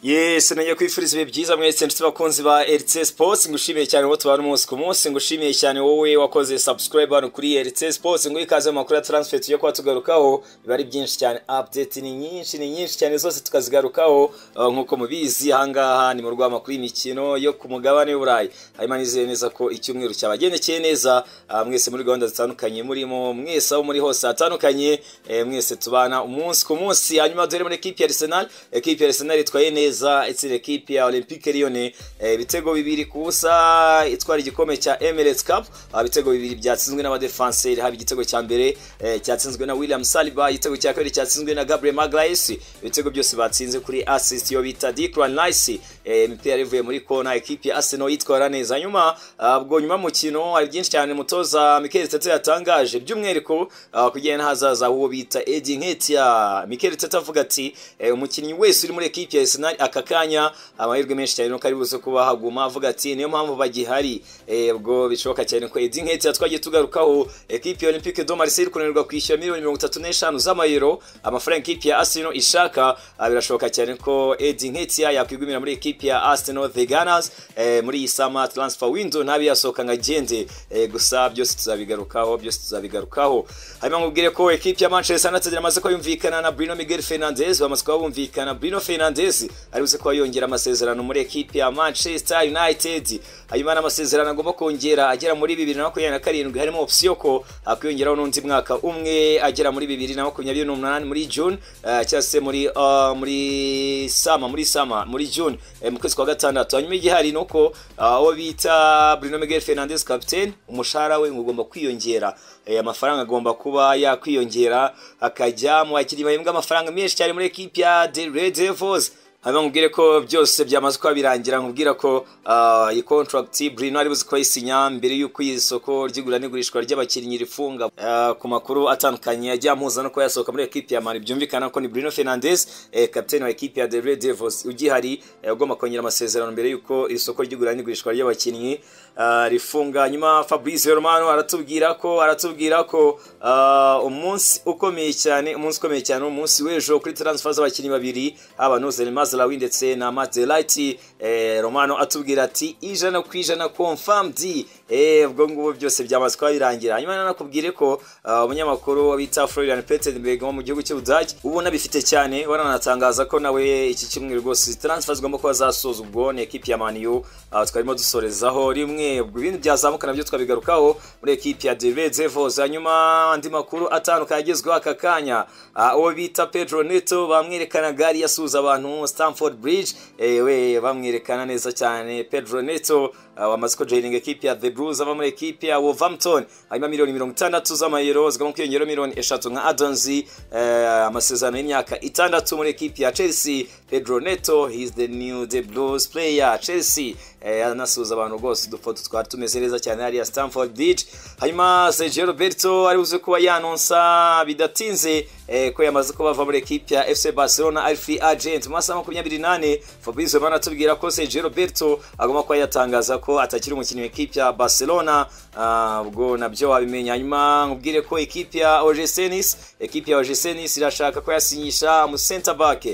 Yes, nanye kwifuriza ibihe byiza mwese nshuti bakunzi ba RC Sports, ngushimiye cyane wo tubana umunsi ku munsi, ngushimiye cyane wowe wakoze subscribe hano kuri RC Sports, ngo ikaze makuru ya transfer yo kwa tugarukaho, bibari byinshi cyane, update ni nyinshi cyane zose tukazigarukaho. Nkuko mubizi ahangaha ni mu rwama kuri imikino yo ku mugabane w'Uburayi. Hanyuma nizeye neza ko icyumweru cyabagendekeye neza, mwese muri gahunda zitandukanye murimo, mwese aho muri hose atandukanye, mwese tubana umunsi ku munsi. Hanyuma dore muri equipe ya Arsenal, equipe ya Arsenal itwaye neza itsi equipe ya Olympique Lyon, bitego bibiri kubusa itwara igikombe cya Emirates Cup. Bitego bibiri byatsinzwe n'abadefenseur, haba igitego cya mbere cyatsinzwe na William Saliba, igitego cya kabiri cyatsinzwe na Gabriel Magalhaes, ibitego byose batsinze kuri assist yo bita Declan Rice. Imipira rivuye muri kona, equipe ya Arsenal yitwara neza. Nyuma ubwo nyuma mukino hari byinshi cyane mutoza Mikel Arteta yatangaje by'umwereko kugenda hazaza uwo bita Eddie Nketiah. Mikel Arteta avuga ati umukinnyi wese uri muri equipe ya Arsenal akakanya amahirwe menshi cyane no karibuze kuba haguma, avuga ati niyo mpamvu bagihari. Ubwo bishoboka cyane ko Eddie Nketiah twagiye tugarukaho, equipe ya Olympique de Marseille kunanirwa kwishyura $35 z'amayero, amafaranga equipe ya Arsenal ishaka. Birashoboka cyane ko Eddie Nketiah yakwigumira muri equipe ya Arsenal the Gunners muri iyi summer transfer window, ntabi yasohoka ngagende. Gusa byose tuzabigarukaho. Hanyuma ngubwire ko equipe ya Manchester United yamaze ko yumvikana na Bruno Miguel Fernandes, bamaze ko bumvikana. Bruno Fernandes aribuze ko yongera amasezerano muri equipe ya Manchester United. Hanyuma n'amasezerano agomba kongera agera muri 2027, harimo option ko akwiyongeraho n'undi mwaka umwe agera muri 2028 muri June, cyase muri June mu kwezi kwa gatandatu. Hanyuma igihari nuko aho bita Bruno Miguel Fernandes captain, umushahara we ngomba kwiyongera, amafaranga agomba kuba yakwiyongera akajya mu akiri bahembwa amafaranga menshi cyane muri equipe ya The Red Devils. Hanyuma ngubwire ko byose byamaze kwa birangira, nkubwira ko iyi contract Bruno ari buze ko isinya mbere yuko isoko ryigura n'igurishwa ry'abakinnyi rifunga. Ku makuru atandukanye ajya muza no ko yasohoka muri equipe ya Man, byumvikana ko ni Bruno Fernandes captain wa equipe ya The Red Devils ugihari, ugomba kongera amasezerano mbere yuko isoko ryigura n'igurishwa ry'abakinnyi rifunga. Nyuma Fabrizio Romano aratubwira ko umunsi ukomeye cyane, umunsi w'ejo kuri transfer z'abakinnyi babiri, haba Nozeli Mazraoui ndetse na Madelite. Romano atubwira ati 100% confirmed. Ubwo ngubu byose byamaze kwa birangira. Hanyuma nanakubwire ko umunyamakuru wabita Florian Plettenberg mu gihugu cy'Ubudage ubona bifite cyane, baranatangaza ko nawe iki cyumweru rwose transfer zigomba kuba zasoza. Ubwo ni equipe ya Man U twarimo dusorezaho rimwe, ubwo ibindi byazamuka nabyo twabigarukaho muri equipe ya The Red Devils. Hanyuma andi makuru atandukanye agezweho aka kanya, uwo bita Pedro Neto bamwerekana gari yasuza abantu Stamford Bridge, bamwerekana neza cyane. Pedro Neto wamaze ko joining equipe ya The Blues ava muri equipe ya Wolverhampton. Hanyuma $60 z'amayero zigomba kwiyongera $3 nka add-ons, amasezerano y'imyaka 6 muri equipe ya Chelsea. Pedro Neto, he is the new The Blues player. Chelsea anasuza abantu rwose, dufoto twari tumeze neza cyane hariya Stamford Bridge. Hanyuma Sergio Roberto ari buze kuba yanonsa bidatinze ko yamaze ko bava muri equipe ya FC Barcelona ari free agent. Masaha 28 Fabrizio Romano atubwira ko Sergio Roberto agomba kuba yatangaza ko atakiri umukinnyi wa equipe ya Barcelona. Ubwo nabyo wabimenya. Hanyuma nkubwire ko equipe ya OGC Nice irashaka ko yasinyisha mu center back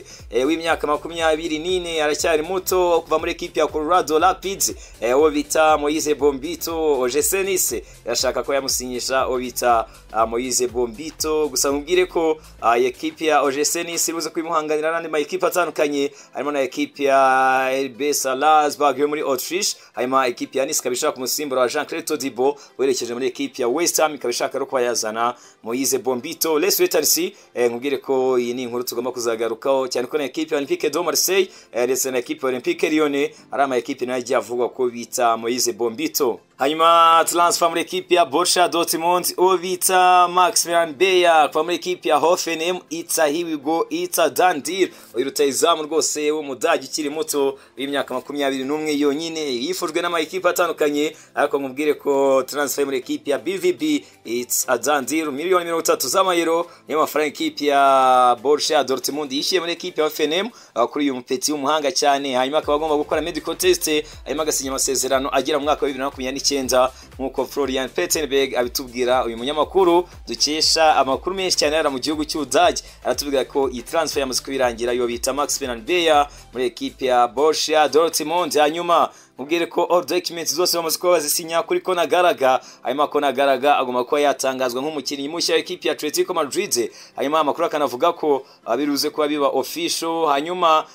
w'imyaka 24 aracyari muto kuva muri equipe ya Colorado Rapids, uwo bita Moise Bombito. OGC Nice irashaka ko yamusinyisha uwo bita Moise Bombito. Gusa nkubwire ko equipe ya OGC Nice ibuze kwimuhanganira n'andi ma equipe atandukanye, harimo na equipe ya RB Salzburg yo muri Autriche. Hanyuma equipe ya Nice kabishaka kumusimbura wa Jean-Claude Todibo werekeje muri equipe ya West Ham, kabishaka ro kwayazana Moise Bombito. Let's wait and see. Nkubwire ko iyi ni inkuru tugomba kuzagarukaho cyane ko na equipe ya Olympique de Marseille ndetse na equipe ya Olympique Lyon ari ama equipe nayo yagiye avugwa ko bita Moise Bombito. Hanyuma transfer muri equipe ya Borussia Dortmund uwo bita Maximilian Bayer kwa muri equipe ya Hoffenheim. Here we go, it's a done deal. Uyiruta izamu rwose wo mudage ukiri muto w'imyaka 21 yonyine, yifujwe n'ama equipe atandukanye, ariko nkubwire ko transfer muri equipe ya BVB it's a done deal. $30 z'amayero niyo mafaranga equipe ya Borussia Dortmund yishyuye muri equipe ya Hoffenheim kuri uyu mupeti w'umuhanga cyane. Hanyuma akaba agomba gukora medical test, hanyuma agasinya amasezerano agera mu mwaka wa 2029. 19 nkuko Florian Pettenberg abitubwira uyu munyamakuru dukesha amakuru menshi cyane ara mu gihugu cy'Ubudage aratubwira ko iyi transfer yamaze kubirangira yo bita Max Fernandes muri equipe ya Borussia Dortmund. Hanyuma mubwire ko all documents zose bamaze kuba bazisinya kuri Konagaraga. Hanyuma Konagaraga agomba kuba yatangazwa nk'umukinnyi mushya w'ikipe ya Atletico Madrid. Hanyuma amakuru akanavuga ko biruze kuba biba official, hanyuma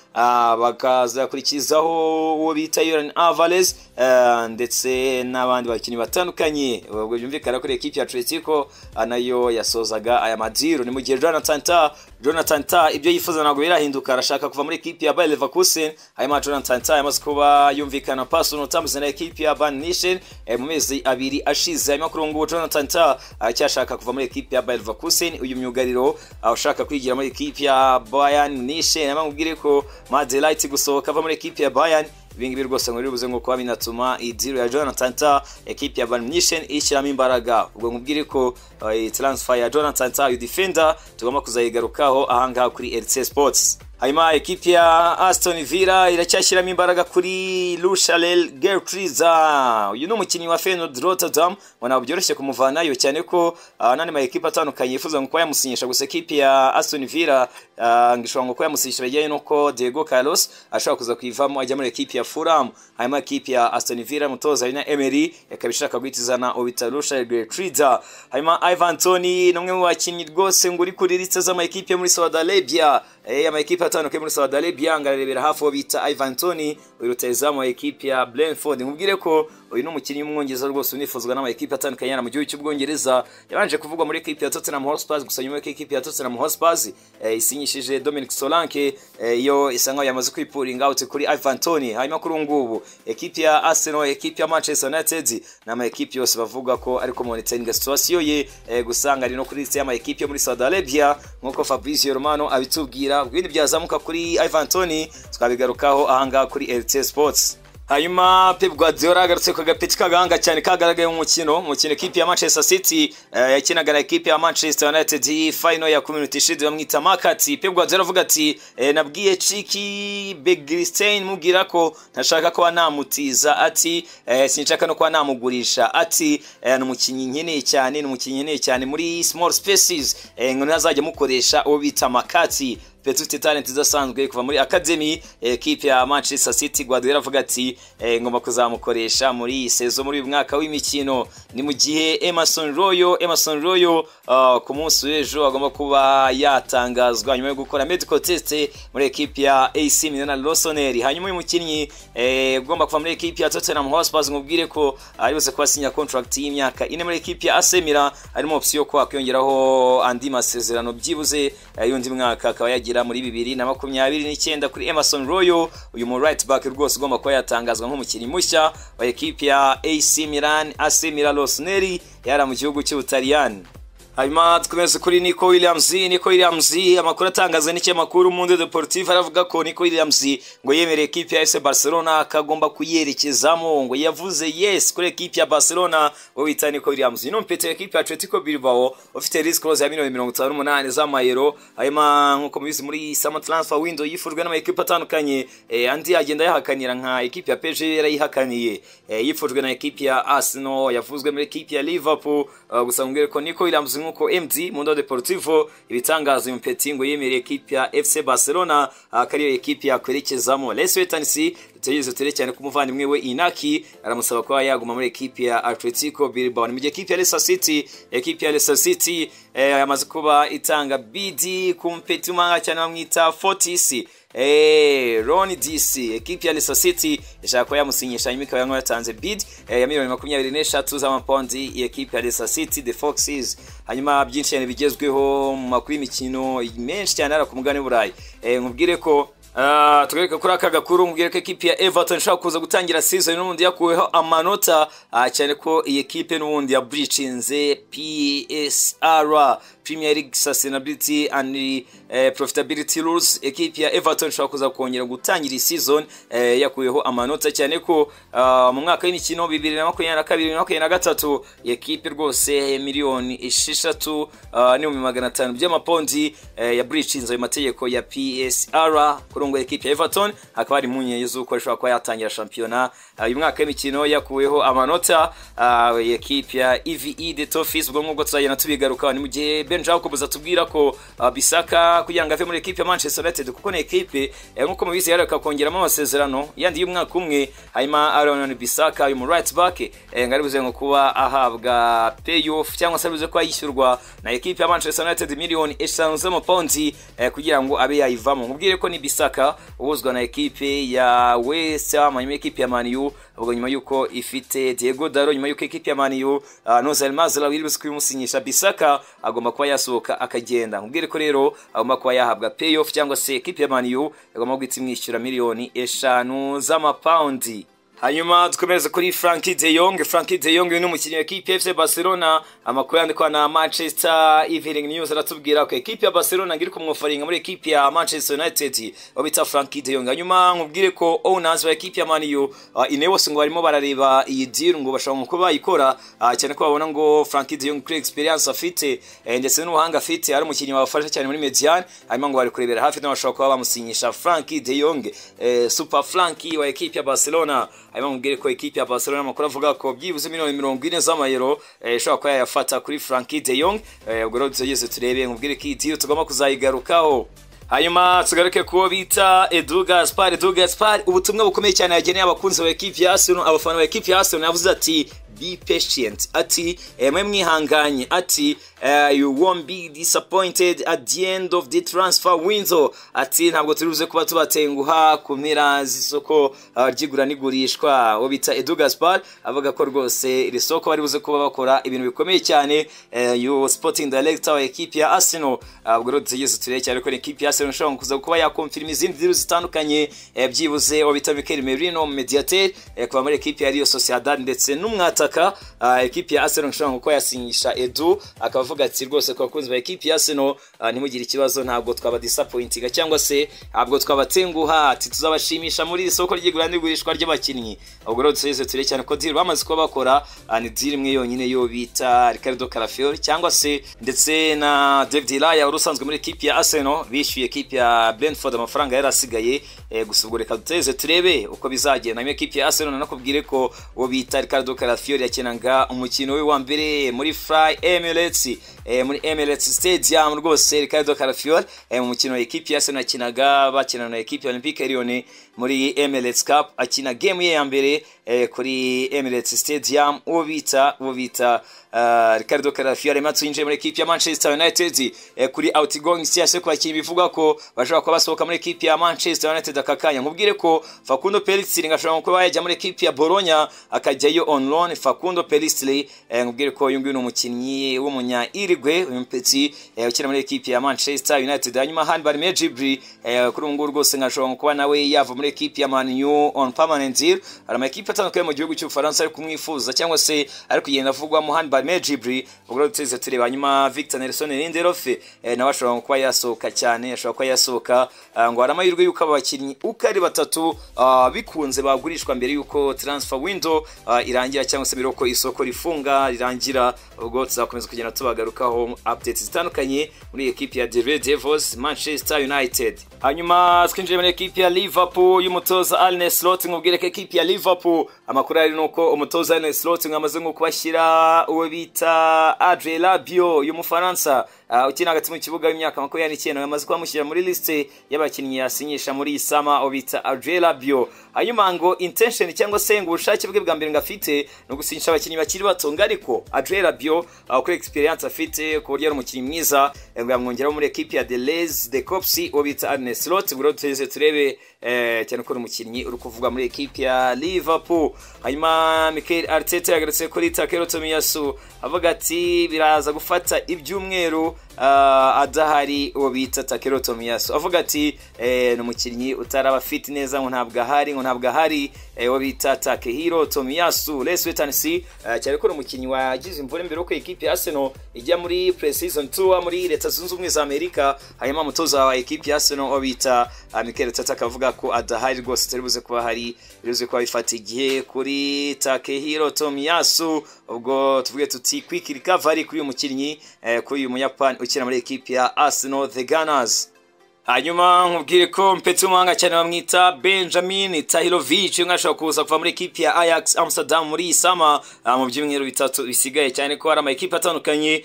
bakaza kurikizaho uwo bita Julian Alvarez ndetse n'abandi bakinnyi batandukanye. Ubwo byumvikana ko equipe ya Atletico nayo yasozaga aya madiro. Ni mu gihe Jonathan Tah ibyo yifuza ntabwo birahinduka, arashaka kuva muri equipe ya Bayer Leverkusen. Hanyuma Jonathan Tah yamaze kuba yumvikana personal terms na equipe ya Bayern Munich mu mezi abiri ashize. Hanyuma kuri ngo Jonathan Tah aracyashaka kuva muri equipe ya Bayer Leverkusen. Uyu myugariro ushaka kwigira muri equipe ya Bayern Munich, namubwire ko Madelight gusohoka ava muri equipe ya Bayern. Ibingibi rwose ngo bibuze ngo kuba binatuma idiro ya Jonathan Tah equipe ya Bayern Munich ishyiramo imbaraga. Ubwo nkubwire ko transfer ya Jonathan Tah defender tugomba kuzayigarukaho ahangaha kuri RC Sports. Hanyuma equipe ya Aston Villa iracyashyiramo imbaraga kuri Lucharel Gertruida. Uyu ni umukinnyi wa Feyenoord Rotterdam, wana byoroshye kumuvanayo cyane ko nani ma equipe atandukanye yifuza ngo yamusinyisha. Gusa equipe ya Aston Villa ngishobora ngo yamusinyisha bijyanye nuko Diego Carlos ashaka kuza kwivamo ajya muri equipe ya Fulham. Hanyuma equipe ya Aston Villa mutoza ina Emery yakabishaka guhitizana obita Lucharel Gertruida. Hanyuma Ivan Toney numwe mu bakinnyi rwose ngo uri kuri liste z'ama equipe muri Saudi Arabia. Ama equipe atandukanye muri Saudi Arabia ngarebera hafi wo bita Ivan Toney urutezamu equipe ya Brentford. Nkubwire ko uyu ni umukinnyi w'umwongereza rwose unifuzwa n'ama equipe atandukanye mu gihugu cy'Ubwongereza. Yabanje kuvugwa muri equipe ya Tottenham Hotspur, gusa nyuma equipe ya Tottenham Hotspur isinyishije Dominic Solanke iyo isanga yamaze kwipuringa out kuri Ivan Toney. Hanyuma kuri ngubu equipe ya Arsenal, equipe ya Manchester United n'ama equipe yose bavuga ko ariko monitoring situation ye gusanga ari no kuri liste y'ama equipe muri Saudi Arabia nkuko Fabrizio Romano abitubwira. Ubwindi byazamuka kuri Ivan Toney twabigarukaho ahangaha kuri RT Sports. Hanyuma Pep Guardiola agarutse ku gapeti kaganga cyane kagaragaye mu mukino equipe ya Manchester City yakinaga na equipe ya Manchester United final ya Community Shield bamwita Makati. Pep Guardiola avuga ati nabwiye Chiki Begiristain mubwira ko ntashaka ko anamutiza, ati sinshaka no kwa namugurisha, ati n'umukinnyi nkeneye cyane muri small spaces ngo nazajya mukoresha uwo bita Makati. Petite talent idasanzwe kuva muri academy equipe ya Manchester City. Guardiola avuga ati ngomba kuzamukoresha muri iyi season muri uyu mwaka w'imikino. Ni mu gihe Emerson Royal ku munsi w'ejo agomba kuba yatangazwa nyuma yo gukora medical test muri equipe ya AC Milan na Rossoneri. Hanyuma uyu mukinnyi ugomba kuva muri equipe ya Tottenham Hotspur ngubwire ko aribuze kwasinya contract y'imyaka 4 muri equipe ya AC Milan, harimo option ko akwiyongeraho andi masezerano byibuze y'undi mwaka akaba yagira muri 2029 kuri Emerson Royal. Uyu mu right back rwose ugomba kuba yatangazwa nk'umukinnyi mushya wa equipe ya AC Milan Rossoneri yara mu gihugu cy'Ubutaliyani. Hanyuma tukomeze kuri Nico Williams amakuru atangaza n'ikinyamakuru Mundo Deportivo aravuga ko Nico Williams ngo yemereye equipe ya FC Barcelona akagomba kuyerekezamo, ngo yavuze yes kuri equipe ya Barcelona. Wo wita Nico Williams no mpete equipe ya Atletico Bilbao ufite risk clause ya $58 z'amayero. Hanyuma nkuko mubizi muri summer transfer window yifurwe n'ama equipe atandukanye andi agenda yahakanira nka equipe ya PSG yarayihakaniye, yifurwe na equipe ya Arsenal, yavuzwe muri equipe ya Liverpool. Gusa ngere ko Nico Williams nkuko MD Mundo Deportivo ibitangaza impeti ngo yemereye equipe ya FC Barcelona akariyo equipe ya kwerekezamo. Let's wait and see. Tugize tere cyane ku muvandimwe we Inaki aramusaba ko yaguma muri equipe ya Atletico Bilbao. Ni mu gihe equipe ya Leicester City yamaze kuba itanga bid ku mpeti umanga cyane bamwita Fortis Ron DC. Equipe ya Leicester City ishaka ko yamusinyisha imika yango yatanze bid ya $23 z'amapaundi equipe ya Leicester City the Foxes. Hanyuma byinshi cyane bigezweho mu makuru y'imikino menshi cyane ara ku mugani burayi. Nkubwire ko tugereka kuri aka gakuru mubwire ko equipe ya Everton ishaka kuza gutangira season n'ubundi yakuweho amanota cyane ko iyi equipe n'ubundi ya breachinze Premier League Sustainability and Profitability Rules, ekipe ya Everton ishobora kuza kongera gutangira season yakuyeho amanota cyane ko mu mwaka w'imikino 2022-2023 ekipe rwose miliyoni 6,500 by'amapaundi ya breachinze ayo mategeko ya PSR kurongo ekipe ya Everton. Hakaba ari munye yuko ishobora kuba yatangira shampiyona uyu mwaka w'imikino yakuyeho amanota ekipe ya EVE de Toffees. Ubwo ngubwo tuzagenda tubigaruka ni mu gihe Ben Jacob atubwira ko Bisaka kugira ngo ave muri ekipe ya Manchester United kuko ne ekipe nkuko mubizi yareka kongeramo amasezerano yandi y'umwaka umwe. Hanyuma Aaron Bisaka uyu mu right back ngaribuze ngo kuba ahabwa payoff cyangwa se bivuze ko yishyurwa na ekipe ya Manchester United miliyoni 5 z'amapaundi kugira ngo abe yayivamo. Mubwire ko ni Bisaka ubuzwa na ekipe ya West Ham, hanyuma ekipe ya Man U ubwo nyuma yuko ifite Diego Dalo, nyuma yuko ekipe ya Man U Nozal Mazla wiribise kumusinyisha Bisaka agomba kuba yasohoka akagenda. Mubwire ko rero agomba kuba yahabwa payoff cyangwa se ekipe ya Man U agomba gutimwishyura miliyoni 5 z'amapaundi. Hanyuma dukomereza kuri Frankie de Jong. Frankie de Jong ni umukinnyi wa ekipe FC Barcelona. Amakuru yandikwa na Manchester Evening News aratubwira ko ekipe ya Barcelona ngiri kumwofaringa muri ekipe ya Manchester United wabita Frankie de Jong. Hanyuma nkubwire ko owners wa ekipe ya Man U inewose ngo barimo barareba iyi deal ngo bashaka kuba bayikora cyane ko babona ngo Frankie de Jong kuri experience afite ndetse n'ubuhanga afite ari umukinnyi wabafasha cyane muri Median. Hanyuma ngo bari kurebera hafi n'abashaka kuba bamusinyisha Frankie de Jong, Super Frankie wa ekipe ya Barcelona. Hanyuma mubwire ko ekipe ya Barcelona makuru avuga ko byibuze miliyoni 40 z'amayero ishobora kuba yafata kuri Frankie de Jong. Ubwo rero tugeze turebe mubwire ko iyi tugomba kuzayigarukaho. Hanyuma tugaruke kuwo bita Edu Gaspar ubutumwa bukomeye cyane yageneye abakunzi ba ekipe ya Arsenal, abafana ba ekipe ya Arsenal. Yavuze ati be patient, ati mwe mwihanganye, ati you won't be disappointed at the end of the transfer window. Ati ntabwo turibuze kuba tubatenguha ku mpera z'isoko ryigura n'igurishwa. Obita Edu Gaspar avuga ko rwose iri soko bari buze kuba bakora ibintu bikomeye cyane. You sporting director wa ekipe ya Arsenal ubwo rero tugeze tureye cyane ko ekipe ya Arsenal ishobora kuza kuba yakonfirma izindi deals zitandukanye byibuze obita Mikel Merino mediateur kuva muri ekipe ya Real Sociedad ndetse n'umwataka ekipe ya Arsenal ishobora kuba yasinyisha Edu akavuga ati rwose ko abakunzi ba ekipe ya Arsenal ntimugire ikibazo, ntabwo twaba disappointinga cyangwa se ntabwo twabatenguha, ati tuzabashimisha muri isoko ry'igura n'igurishwa ry'abakinnyi. Ubwo rero tugeze tureye cyane ko deal bamaze kuba bakora ni deal imwe yonyine yo bita Ricardo Carafiori cyangwa se ndetse na David Raya urusanzwe muri ekipe ya Arsenal bishyuye ekipe ya Brentford amafaranga yarasigaye. Gusa ubwo reka duteze turebe uko bizagenda. Mu ekipe ya Arsenal nakubwire ko wo bita Ricardo Carafiori yakenanga umukino we wa mbere muri muri Emirates Stadium. Rwose Ricardo Carafiori mu mukino wa ekipe ya Arsenal yakinaga bakina na ekipe ya Olympique Lyon muri Emirates Cup, akina game ye ya mbere kuri Emirates Stadium. Uwo bita Ricardo Carafiori matsinje muri ekipe ya Manchester United kuri outgoing cyase kwa kintu bivuga ko bashobora kuba basohoka muri ekipe ya Manchester United akakanya. Nkubwire ko Facundo Pellistri ngashobora kuba yajya muri ekipe ya Bologna akajyayo on loan. Facundo Pellistri nkubwire ko uyu nguyu ni umukinnyi w'umunya Uruguay uyu mpetsi ukina muri ekipe ya Manchester United. Hanyuma Hanbal Mejibri kuri ubu ngubu rwose ngashobora kuba nawe yava muri ekipe ya Man U on permanent deal. Hari ama ekipe atandukanye mu gihugu cy'u Faransa ari kumwifuza cyangwa se ari kugenda avugwa mu Hanbal Mejibri. Ubwo ruteze tureba. Hanyuma Victor Nelson Lindelof nawe ashobora kuba yasohoka cyane, ashobora kuba yasohoka ngo hari amahirwe yuko abakinnyi uko ari batatu bikunze bagurishwa mbere yuko transfer window irangira cyangwa se biroko isoko rifunga rirangira. Ubwo tuzakomeza kugenda tubagarukaho updates zitandukanye muri ekipe ya The Red Devils Manchester United. Hanyuma twinjiye muri ekipe ya Liverpool y'umutoza Arne Slot. Nkubwire ko ekipe ya Liverpool amakuru ari nuko umutoza Arne Slot ngamaze nko kubashyira uwo bita Adrien Rabiot y'umufaransa ukina hagati mu kibuga y'imyaka 29 yamaze kubamushyira muri liste y'abakinnyi yasinyisha muri isama obita Adrien Rabiot. Hanyuma ngo intention cyangwa se ngo ubushake bwe bwa mbere ngafite no gusinyisha abakinnyi bakiri bato, ariko Adrien Rabiot kuri experience afite ku buryo ari umukinnyi mwiza ngo yamwongeraho muri equipe ya BLUES-CITY-KOPS obita Arne Slot. Bro teze turebe cyane ko umukinnyi uri kuvuga muri equipe ya Liverpool. Hanyuma Mikel Arteta yagarutse kuri Takero Tomiyasu avuga ati biraza gufata ibyumweru adahari uwo bita Takehiro Tomiyasu avuga ati no mukinnyi utaraba fit neza ngo ntabwo ahari uwo bita Takehiro Tomiyasu. Let's wait and see cyane ko umukinnyi wagize imvune mbere uko equipe ya Arsenal ijya muri pre-season tour muri Leta Zunze Ubumwe za Amerika, hanyuma umutoza wa equipe ya Arsenal uwo bita Mikel Arteta akavuga ko adahari rwose turibuze kuba hari biruze kuba bifata igihe kuri Takehiro Tomiyasu. Ubwo tuvuge tuti quick recovery kuri uyu mukinnyi kuri uyu muyapani ukina muri equipe ya Arsenal the Gunners. Hanyuma nkubwire ko mpetse umuhanga cyane bamwita Benjamin Tahirovic ngashaka kuza kuva muri equipe ya Ajax Amsterdam muri isama mu byumweru bitatu bisigaye, cyane ko hari ama equipe atandukanye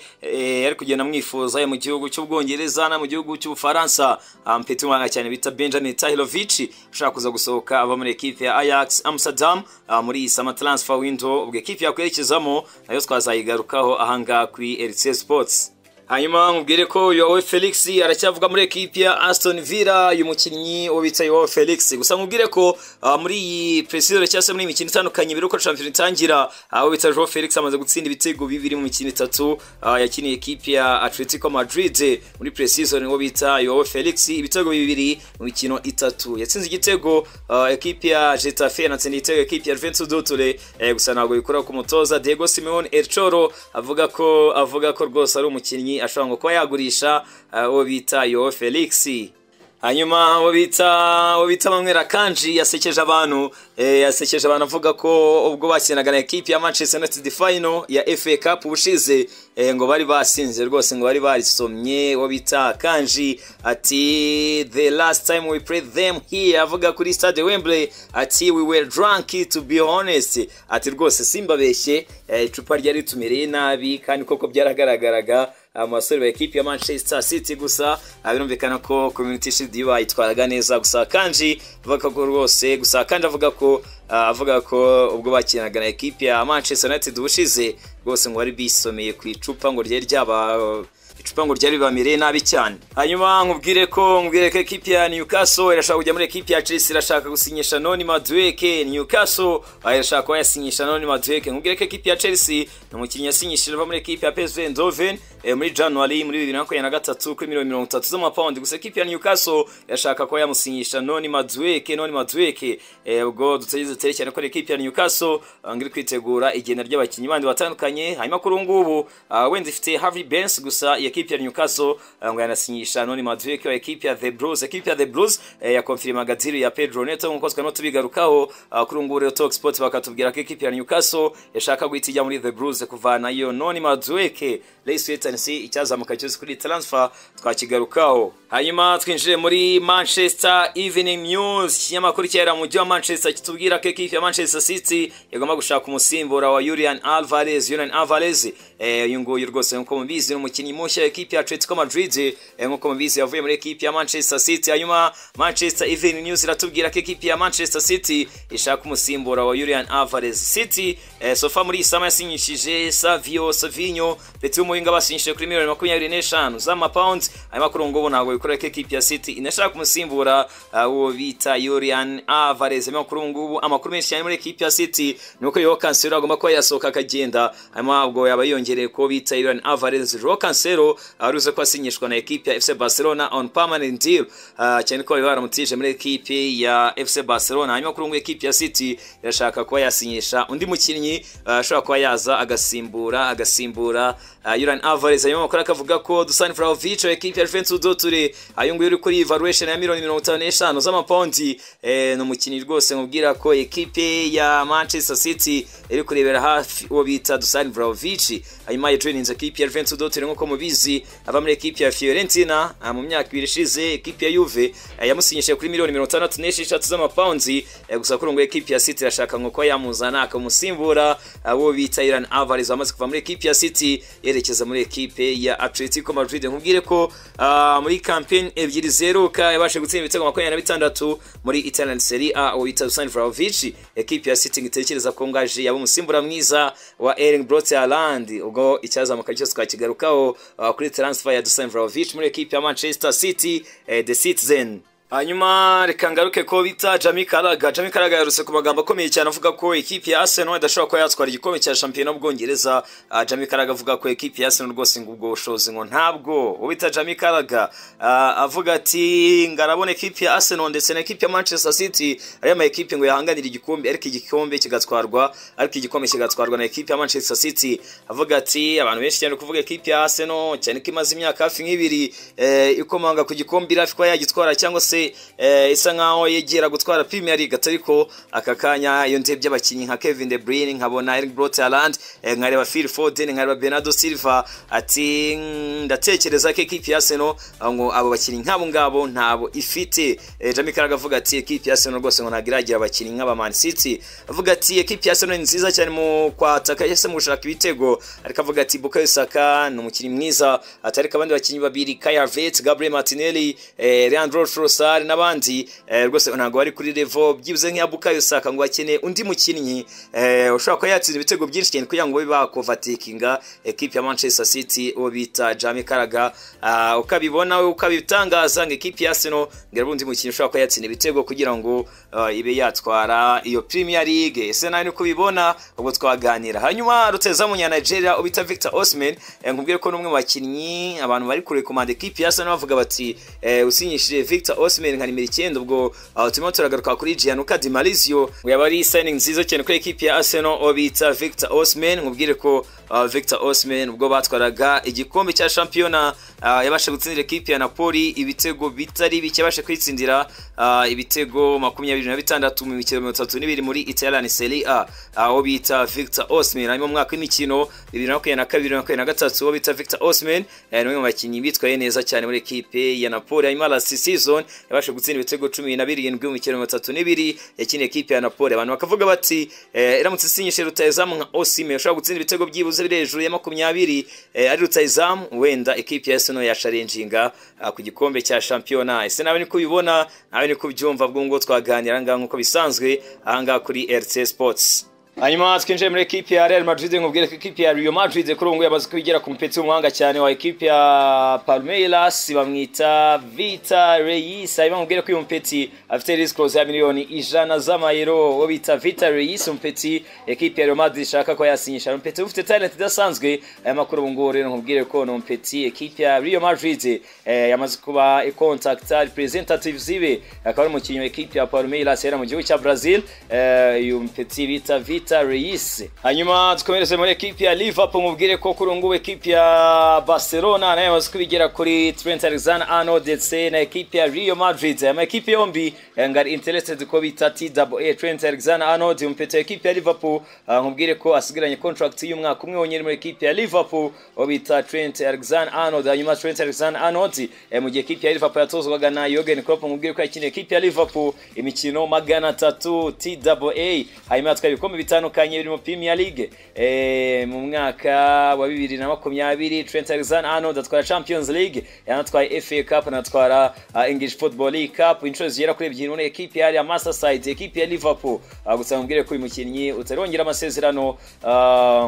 yari kugenda mwifuza mu gihugu cy'Ubwongereza na mu gihugu cy'Ubufaransa. Mpetse umuhanga cyane bita Benjamin Tahirovic ushaka kuza gusohoka ava muri equipe ya Ajax Amsterdam muri isama transfer window, ubwo equipe yakwerekezamo nayo twazayigarukaho ahanga kuri RC Sports. Hanyuma nkubwire ko Joao Felix aracyavuga muri equipe ya Aston Villa, uyu mukinnyi ubitsa Joao Felix. Gusa nkubwire ko muri iyi pre-season cyase muri imikino itandukanye biruko champion itangira, ubitsa Joao Felix amaze gutsinda ibitego bibiri mu mikino itatu yakiniye equipe ya Atletico Madrid. Muri pre-season ubitsa Joao Felix ibitego bibiri mu mikino itatu, yatsinze igitego equipe ya Getafe yanatsinda igitego equipe ya Juventus Dotore. Gusa ntabwo bikora ku mutoza Diego Simeone El Choro avuga ko rwose ari umukinnyi ashobora ngo kuba yagurisha uwo bita Joao Felix. Hanyuma uwo bita Manwera Kanji yasekeje abantu avuga ko ubwo bakinaga na equipe ya Manchester United final ya FA Cup ubushize ngo bari basinze rwose, ngo bari barisomye. Uwo bita Kanji ati the last time we played them here, avuga kuri Stade Wembley ati we were drunk to be honest, ati rwose simbabeshye icupa ryari tumereye nabi kandi koko byaragaragaraga amasore ba equipe ya Manchester City. Gusa birumvikana ko Community Shield yitwaraga neza. Gusa Kanji avuga ko rwose kandi avuga ko ubwo bakinaga na equipe ya Manchester United ubushize rwose ngo bari bisomeye ku icupa ngo ryari bamireye nabi cyane. Hanyuma nkubwire ko equipe ya Newcastle irashaka kujya muri equipe ya Chelsea, irashaka gusinyisha Noni Madueke. Newcastle irashaka ko yasinyisha Noni Madueke. Nkubwire ko equipe ya Chelsea ni umukinnyi yasinyishije ava muri equipe ya PSV Eindhoven muri January muri 2023 kuri £30 z'amapawundi. Gusa equipe ya Newcastle irashaka ko yamusinyisha Noni Madueke. Ubwo dutegeze cyane ko equipe ya Newcastle ngiri kwitegura igenda ry'abakinnyi bandi batandukanye. Hanyuma kuri ngubu wenda ifite Harvey Barnes, gusa equipe ya Newcastle ngo yanasinyisha Noni Madueke wa equipe ya The Blues. Equipe ya The Blues yakonfirmaga deal ya Pedro Neto nkuko twano tubigarukaho kuri ngubu rero Talk Sport bakatubwira ko equipe ya Newcastle yashaka guhita muri The Blues kuvana iyo Noni Madueke. Let's wait and see icyazamuka cyose kuri transfer twakigarukaho. Hanyuma twinjire muri Manchester Evening News, ikinyamakuru cyera mu wa Manchester kitubwira ko equipe ya Manchester City yagomba gushaka umusimbura wa Julian Alvarez. Uyu nguyu rwose nkuko mubizi umukinnyi mushya equipe ya Atletico Madrid, nkuko mubizi yavuye muri equipe ya Manchester City. Hanyuma Manchester Evening News iratubwira ko equipe ya Manchester City ishaka umusimbura wa Julian Alvarez. City sofa muri isama yasinyishije Savinho ndetse umuhinga basinyishije kuri £25 z'amapawundi. Hanyuma kuri ngo ntabwo bikora ko equipe ya City inashaka kumusimbura uwo bita Julian Alvarez. Hanyuma kuri ngo amakuru menshi cyane muri equipe ya City nuko yo Cancelo agomba ko yasohoka akagenda. Hanyuma ubwo yaba yongereye ko bita Julian Alvarez. Cancelo aruze ko asinyishwa na equipe ya FC Barcelona on permanent deal, cyane ko baramutije muri equipe ya FC Barcelona. Hanyuma kuri ngo equipe ya City irashaka ko yasinyisha undi mukinnyi ashobora ko yaza agasimbura Julian Alvarez. Hanyuma makuru akavuga ko Dusan Vlahovic wa equipe ya Juventus Dotore ayunguye uri kuri evaluation ya £55 z'amapawundi. No mukinnyi rwose nkubwira ko equipe ya Manchester City iri kurebera hafi uwo bita Dusan Vlahovic. Hanyuma yajoininze equipe ya Juventus Dotore nkuko mubizi ava muri equipe ya Fiorentina mu myaka 2 ishize. Equipe ya Juve yamusinyishije kuri £66 z'amapawundi. Gusa kuri ngo equipe ya City irashaka nko yamuzana akamusimbura abo bita Julian Alvarez amaze kuva muri equipe ya City yerekeza muri equipe ya Atletico Madrid. Nkubwire ko muri campaign 2-0 yabashe gutsinda ibitego 26 muri Italian Serie A uwo bita Dusan Vlahovic. Equipe ya City ngitekereza ko ngaje yaba umusimbura mwiza wa Erling Braut Haaland. Ubwo icyazamuka cyose twakigarukaho kuri transfer ya Dusan Vlahovic muri equipe ya Manchester City the Citizen. Hanyuma reka ngaruke ko bita Jamie Carragher yaruse ku magambo akomeye cyane avuga ko ikipe ya Arsenal idashobora ko yatwara igikombe cya shampiyona y'Ubwongereza. Jamie Carragher avuga ko ikipe ya Arsenal rwose ngubwo bushobozi ngo ntabwo ubita Jamie Carragher avuga ati ngarabone ikipe ya Arsenal ndetse na ikipe ya Manchester City ari ma ikipe ngo yahanganira igikombe ariko igikombe kigatwarwa na ikipe ya Manchester City. Avuga ati abantu benshi cyane kuvuga ikipe ya Arsenal cyane ko imaze imyaka hafi nk'ibiri ikomanga ku gikombe irafi kwa yagitwara cyangwa se isa nkaho yegera gutwara Premier League ariko akakanya iyo ndebye abakinyi nka Kevin De Bruyne nkabona Erling Braut Haaland nkareba Phil Foden nkareba Bernardo Silva ati ndatekereza ko ikipe ya Arsenal ngo abo bakinyi nkabo ngabo ntabo ifite. Jamie Carragher avuga ati ikipe ya Arsenal rwose ngo ntagiragira abakinyi nk'aba Man City. Avuga ati ikipe ya Arsenal nziza cyane mu kwataka yese mu gushaka ibitego ariko avuga ati Bukayo Saka ni umukinyi mwiza atarika abandi bakinyi babiri Kai Havertz, Gabriel Martinelli, Leandro Trossard n'abandi rwose ntago bari kuri level byibuze nk'iya Bukayo Saka ngo akene undi mukinyi ushobora ko yatsinda ibitego byinshi cyane kugira ngo biba overtakinga equipe ya Manchester City o bita Jamie Carragher. Ukabibona ukabitangaza ngo equipe ya Arsenal ngera undi mukinyi ushobora ko yatsinda ibitego kugira ngo ibe yatwara iyo Premier League. Ese nayo kubibona ubwo twaganira. Hanyuma ruteza mu Nigeria ubita Victor Osimhen nkubwire ko numwe mu bakinyi abantu bari kure command equipe ya Arsenal bavuga bati usinyishije Victor Osimhen nka nimero 9 ubwo turimo turagaruka kuri Gianluca Di Marzio ngo yabari signing nziza cyane kuri equipe ya Arsenal obita Victor Osimhen. Nkubwire ko Victor Osimhen ubwo batwaraga igikombe cya shampiyona yabashe gutsindira equipe ya Napoli ibitego bitari bike yabashe kwitsindira ibitego 26 mu mikino 32 muri Italian Serie A obita Victor Osimhen. Ari mu mwaka w'imikino 2022-2023 obita Victor Osimhen ni mu bakinyi bitwaye neza cyane muri equipe ya Napoli. Hanyuma last season yabashe gutsinda ibitego 17 mu mikino 32 yakiniye equipe ya Napoli. Abantu bakavuga bati iramutse sinyishe rutayezamu nka Osimhen ushobora gutsinda ibitego byibuze biri hejuru ya 20 ari rutayezamu wenda equipe ya Arsenal ya challenginga ku gikombe cya shampiyona. Ese nawe niko bibona nawe niko byumva bwo ngo twaganira nkuko bisanzwe ahanga kuri RC Sports. Hanyuma twinjiye muri equipe ya Real Madrid ngubwire ko equipe ya Real Madrid kuri ubu yamaze kubigera ku mupetsi w'umuhanga cyane wa equipe ya Palmeiras bamwita Vita Reis. Hanyuma ngubwire ko uyu mupetsi afite risk close ya miliyoni 100 z'amayero wo bita Vita Reis. Umupetsi equipe ya Real Madrid ishaka ko yasinyisha umupetsi ufite talent idasanzwe. Aya makuru ubu ngo rero ngubwire ko no mupetsi equipe ya Real Madrid yamaze kuba contacta representatives ibe akaba umukinnyi wa equipe ya Palmeiras era mu gihugu cya Brazil. Uyu mupetsi bita Vita Reis. Hanyuma tukomereze muri equipe ya Liverpool mubwire ko kurungu equipe ya Barcelona nayo yamaze kubigera kuri Trent Alexander-Arnold ndetse na equipe ya Real Madrid. Ama equipe yombi ngari interested ko bita TWA Trent Alexander-Arnold umpete equipe ya Liverpool mubwire ko asigiranye contract y'umwaka umwe wonyine muri equipe ya Liverpool obita Trent Alexander-Arnold. Hanyuma Trent Alexander-Arnold mu gihe equipe ya Liverpool yatozwaga na Jurgen Klopp mubwire ko yakiniye equipe ya Liverpool imikino 300 TWA. Hanyuma twabikombe bitandukanye biri mu Premier League mu mwaka wa 2020 Trent Alexander-Arnold atwara Champions League yanatwaye FA Cup anatwara English Football League Cup inshuro zigera kuri 2 muri equipe ya Merseyside equipe ya Liverpool. Gusa mbwire ko uyu mukinnyi utarongera amasezerano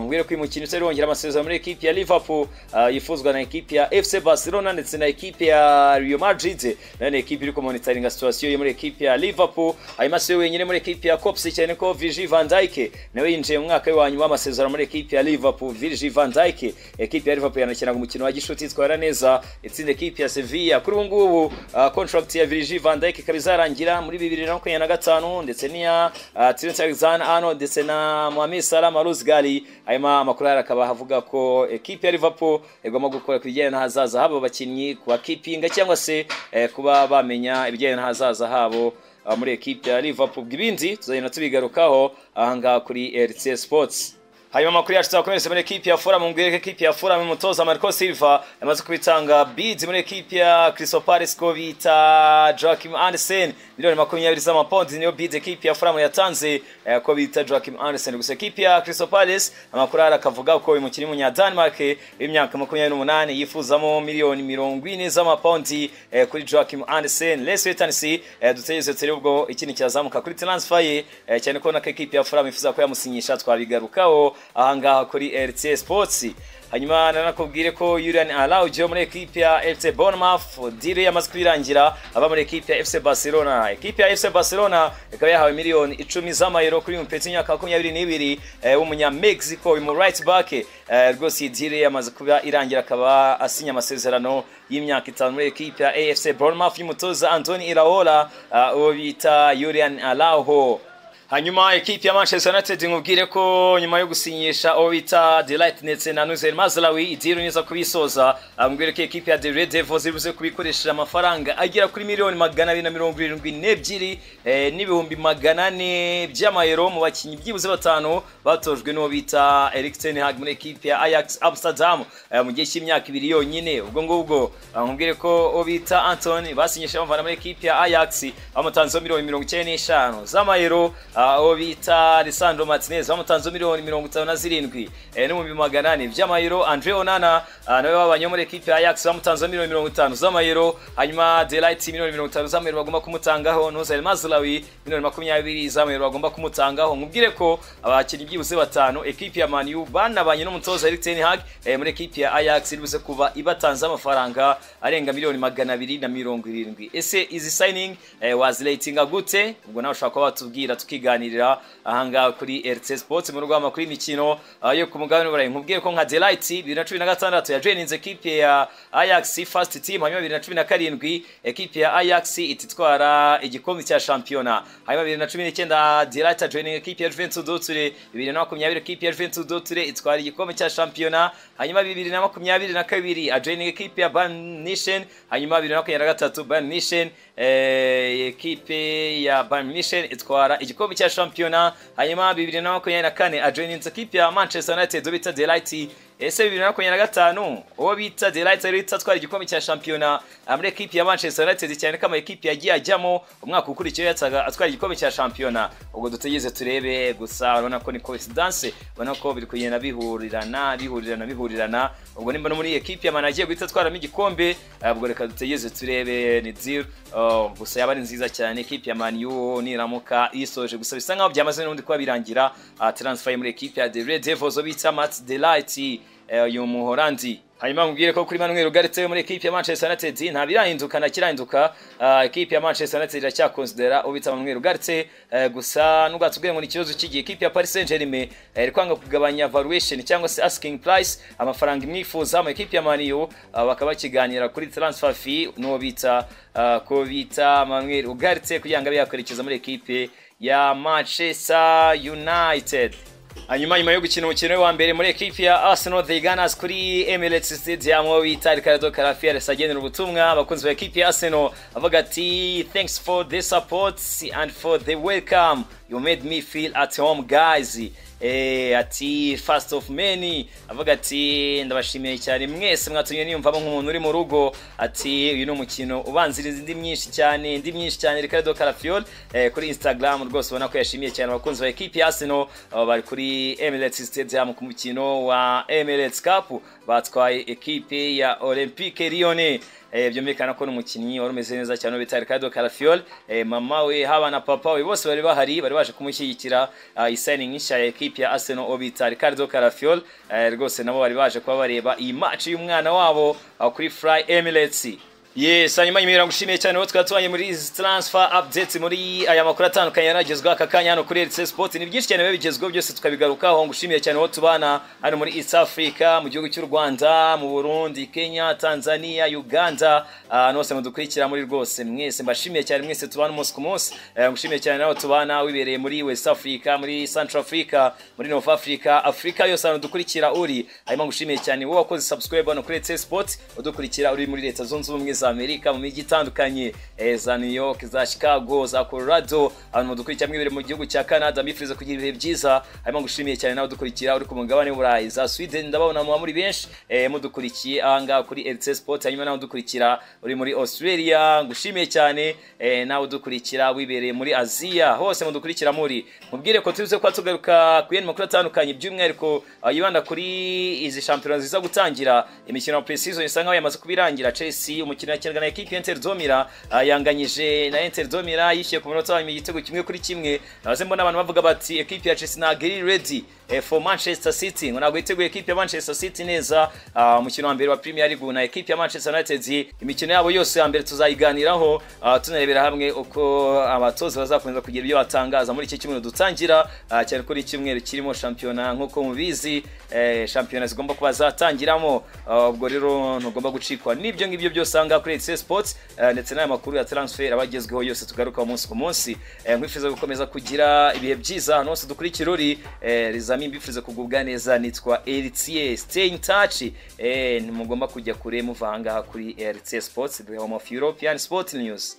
mbwire ko uyu mukinnyi utarongera amasezerano muri equipe ya Liverpool yifuzwa na equipe ya FC Barcelona ndetse na equipe ya Real Madrid. Nane equipe iri ko monitoringa situation yo muri equipe ya Liverpool. Hanyuma se wenyine muri equipe ya Kops cyane ko Virgil van Dijk nawe yinjiye mu mwaka w'anyuma w'amasezerano muri equipe ya Liverpool. Virgil van Dijk equipe ya Liverpool yanakina umukino wa gishuti itwara neza itsinda equipe ya Sevilla. Kuri ubu ngubu contract ya Virgil van Dijk kabizarangira muri 2025 ndetse niya Trent Alexander-Arnold ndetse na Mohamed Salah Al-Ghali. Hanyuma amakuru akaba havuga ko equipe ya Liverpool igomba gukora kubijyanye n'ahazaza habo bakinyi kuba keepinga cyangwa se kuba bamenya ibijyanye n'ahazaza habo muri equipe ya Liverpool. Ibindi tuzagenda tubigarukaho ahanga kuri RC Sports. Hanyuma makuru yacu twakomeretse muri equipe ya Fulham mubwire ko equipe ya Fulham umutoza Marco Silva yamaze kubitanga bids muri equipe ya Crystal Palace ko bita Joachim Andersen miliyoni 20 z'amapaundi niyo bid equipe ya Fulham yatanze ko bita Joachim Andersen. Gusa equipe ya Crystal Palace amakuru arakavuga ko uyu mukinnyi munya Denmark w'imyaka 28 yifuzamo miliyoni 40 z'amapaundi kuri Joachim Andersen. Let's wait and see duteze turi ubwo ikindi cyazamuka kuri transfer ye cyane ko na equipe ya Fulham ifuza ko yamusinyisha twabigarukaho ahangaha kuri RC Sports. Hanyuma nanakubwire ko Julian Araujo muri equipe ya FC Bournemouth dire yamaze kwirangira aba muri equipe ya FC Barcelona. Equipe ya FC Barcelona ikaba yahawe miliyoni 10 z'amayero kuri umupeti nyaka 22 w'umunya Mexico mu right back. Rwose dire yamaze kuba irangira akaba asinya amasezerano y'imyaka 5 muri equipe ya AFC Bournemouth y'umutoza Anthony Iraola uwo bita Julian Araujo. Hanyuma equipe ya Manchester United ngubwire ko nyuma yo gusinyisha Obita Delight ndetse na Nuzer Mazlawi idiro niza kubisoza ambwire ko equipe ya The Red Devils ibuze kubikoresha amafaranga agera kuri miliyoni 272 n'ibihumbi 400 by'amayero mu bakinyi byibuze batanu batojwe no bita Erik ten Hag muri equipe ya Ajax Amsterdam mu gihe cy'imyaka 2 yonyine. Ubwo ngubwo ngubwire ko Obita Anthony basinyisha bavana muri equipe ya Ajax bamutanze miliyoni 95 z'amayero. Obita Lisandro Martinez bamutanze miliyoni 57 n'ibihumbi 800 by'amayero. Andre Onana nawe babanye muri equipe ya Ajax bamutanze miliyoni 50 z'amayero. Hanyuma Delight miliyoni 50 z'amayero bagomba kumutangaho. Nuzer Mazlawi miliyoni 20 z'amayero bagomba kumutangaho. Ngubwire ko abakinyi byibuze batanu equipe ya Man U banabanye n'umutoza Erik ten Hag muri equipe ya Ajax iribuze kuba ibatanze amafaranga arenga miliyoni 270. Ese izi signing wazilatinga gute? Ubwo nawe ushaka batubwira tukiganirira ahanga kuri RC Sports mu rwama kuri mikino yo ku mugabane burayi. Nkubwiye ko nka Delight 2016 ya joininze equipe ya Ajax first team. Hanyuma 2017 equipe ya Ajax ititwara igikombe cya championa. Hanyuma 2019 Delight joining equipe ya Juventus Dortmund. 2020 equipe ya Juventus Dortmund itwara igikombe cya championa. Hanyuma 2022 joining equipe ya Bayern Munich. Hanyuma 2023 Bayern Munich equipe ya Bayern Munich itwara igikombe cya championa. Hanyuma 2024 joining equipe ya Manchester United bita Delight. Ese 2025 uwo bita Delight itatwara igikombe cya championa muri equipe ya Manchester United cyane kama equipe yagiye ajyamo umwaka ukurikiye yataga atwara igikombe cya championa. Ubwo dutegeze turebe gusa urabona ko ni coincidence, ubona ko biri kugenda bihurirana. Ubwo nimba no muri equipe ya Man agiye gutatwara igikombe. Ubwo reka dutegeze turebe ni zero. Gusa yaba ari nziza cyane equipe ya Man U niramuka isoje. Gusa bisa nkaho byamaze n'undi kuba birangira transfer muri equipe ya The Red Devils bita Matt Delight y'umuholandi. Hanyuma mubwire ko kuri Manuel Ugarte muri equipe ya Manchester United nta birahinduka na kirahinduka. Equipe ya Manchester United iracyakonsidera ubita Manuel Ugarte. Gusa nugatubwire ngo ni kibazo cy'igihe equipe ya Paris Saint-Germain iri kwanga kugabanya valuation cyangwa se asking price amafaranga imwifuza mu equipe ya Man U bakaba kiganira kuri transfer fee no bita ko bita Manuel Ugarte kugira ngo yakwerekeza muri equipe ya Manchester United. Hanyuma yo gukina umukino wa mbere muri equipe ya Arsenal the Gunners kuri Emirates Stadium bita Ricardo Carafiel sagenera ubutumwa abakunzi ba equipe ya Arsenal avuga ati thanks for the support and for the welcome, you made me feel at home guys. Ati first of many avuga ati ndabashimiye cyane mwese mwatumye niyumvamo nk'umuntu uri mu rugo. Ati uyu no mukino ubanziriza indi myinshi cyane Ricardo Carafiel kuri Instagram rwose ubona ko yashimiye cyane abakunzi ba equipe ya Arsenal bari kuri Emirates Stadium ku mukino wa Emirates Cup batwaye equipe ya Olympique Lyonnais. Byumvikana ko n'umukinnyi wari umeze neza cyane bita Ricardo Carafiel. Mama we haba na papa we bose bari baje kumushyigikira signing insha ya equipe ya Arsenal obita Ricardo Carafiel. Rwose nabo bari baje kuba bareba iyi match y'umwana wabo kuri Fly Emirates. Yes, hanyuma nyimira ngushimiye cyane wo twatwanye muri izi transfer updates muri aya makuru atandukanye yaragezwe aka kanya hano kuri RC Sport. Ni byinshi cyane bibigezweho byose tukabigarukaho. Ngushimiye cyane wo tubana hano muri East Africa mu gihugu cy'u Rwanda, mu Burundi, Kenya, Tanzania, Uganda, nose mudukurikira muri rwose mwese mbashimiye cyane mwese tubana umunsi ku munsi. Ngushimiye cyane nawo tubana wibereye muri West Africa, muri Central Africa, muri North Africa, Africa yose hano dukurikira uri. Hanyuma ngushimiye cyane wowe wakoze subscribe hano kuri RC Sport udukurikira uri muri Leta Zunze Ubumwe za Amerika mu mijyi itandukanye za New York, za Chicago, za Colorado, abantu mudukurikira mwibere mu gihugu cya Canada mbifuriza kugira ibihe byiza. Hanyuma ngushimiye cyane nawe dukurikira uri ku mugabane w'Uburayi, za Sweden ndababona mu muri benshi mudukurikiye ahanga kuri RC Sport. Hanyuma nawe dukurikira uri muri Australia, ngushimiye cyane nawe dukurikira wibereye muri Asia, hose mudukurikira muri. Mubwire ko tuze kwa tugaruka ku yandi makuru atandukanye by'umwihariko yibanda kuri izi champions ziza gutangira imikino pre-season isa nkaho yamaze kubirangira. Chelsea umukino yakinaga na equipe Inter Domira yanganyije na Inter Domira yishyuye ku munota wa igitego kimwe kuri kimwe. Nabaze mbona abantu bavuga bati equipe ya Chelsea ntabwo iri ready for Manchester City, ngo ntabwo yiteguye equipe ya Manchester City neza umukino wa mbere wa Premier League na equipe ya Manchester United. Imikino yabo yose ya mbere tuzayiganiraho tunarebera hamwe uko abatoza bazakomeza kugira ibyo batangaza muri iki cyumweru dutangira, cyane kuri cyumweru kirimo shampiyona nkuko mubizi shampiyona zigomba kuba zatangiramo. Ubwo rero ntugomba gucikwa n'ibyo ngibyo byose anga kuri RC Sports ndetse n'aya makuru ya transfer abagezweho yose tugaruka umunsi ku munsi. Nkwifuza gukomeza kugira ibihe byiza hano hose dukuri kirori rizami mbifuriza kugubwa neza. Nitwa RC, stay in touch, nimugomba kujya kure muvanga kuri RC Sports, the home of European sport news.